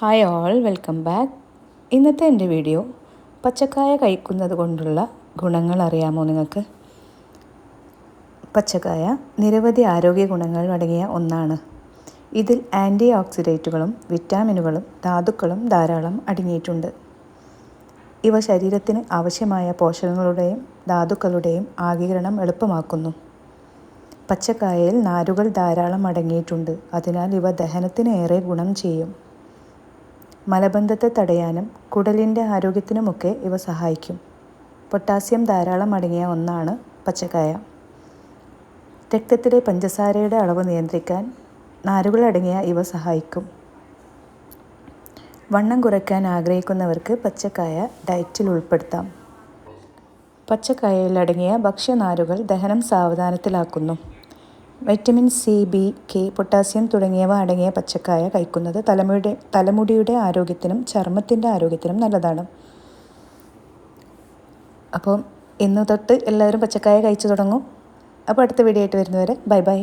Hi all, welcome back. ഇന്നത്തെ എൻ്റെ video പച്ചക്കായ കഴിക്കുന്നത് കൊണ്ടുള്ള ഗുണങ്ങൾ അറിയാമോ നിങ്ങൾക്ക്? പച്ചക്കായ നിരവധി ആരോഗ്യ ഗുണങ്ങൾ അടങ്ങിയ ഒന്നാണ്. ഇതിൽ ആൻറ്റി ഓക്സിഡൻറ്റുകളും വിറ്റാമിനുകളും ധാതുക്കളും ധാരാളം അടങ്ങിയിട്ടുണ്ട്. ഇവ ശരീരത്തിന് ആവശ്യമായ പോഷകങ്ങളുടെയും ധാതുക്കളുടെയും ആഗിരണം എളുപ്പമാക്കുന്നു. പച്ചക്കായയിൽ നാരുകൾ ധാരാളം അടങ്ങിയിട്ടുണ്ട്. അതിനാൽ ഇവ ദഹനത്തിന് ഏറെ ഗുണം ചെയ്യും. മലബന്ധത്തെ തടയാനും കുടലിൻ്റെ ആരോഗ്യത്തിനുമൊക്കെ ഇവ സഹായിക്കും. പൊട്ടാസ്യം ധാരാളം അടങ്ങിയ ഒന്നാണ് പച്ചക്കായ. രക്തത്തിലെ പഞ്ചസാരയുടെ അളവ് നിയന്ത്രിക്കാൻ നാരുകൾ അടങ്ങിയ ഇവ സഹായിക്കും. വണ്ണം കുറയ്ക്കാൻ ആഗ്രഹിക്കുന്നവർക്ക് പച്ചക്കായ ഡയറ്റിൽ ഉൾപ്പെടുത്താം. പച്ചക്കായയിൽ അടങ്ങിയ ഭക്ഷ്യനാരുകൾ ദഹനം സാവധാനത്തിലാക്കുന്നു. Vitamin C, B, K, potassium തുടങ്ങിയവ അടങ്ങിയ പച്ചക്കായ കഴിക്കുന്നത് തലമുടിയുടെ ആരോഗ്യത്തിനും ചർമ്മത്തിൻ്റെ ആരോഗ്യത്തിനും നല്ലതാണ്. അപ്പം ഇന്ന് തൊട്ട് എല്ലാവരും പച്ചക്കായ കഴിച്ചു തുടങ്ങും. അപ്പോൾ അടുത്ത വീഡിയോ ആയിട്ട് വരുന്നവരെ ബൈ ബൈ.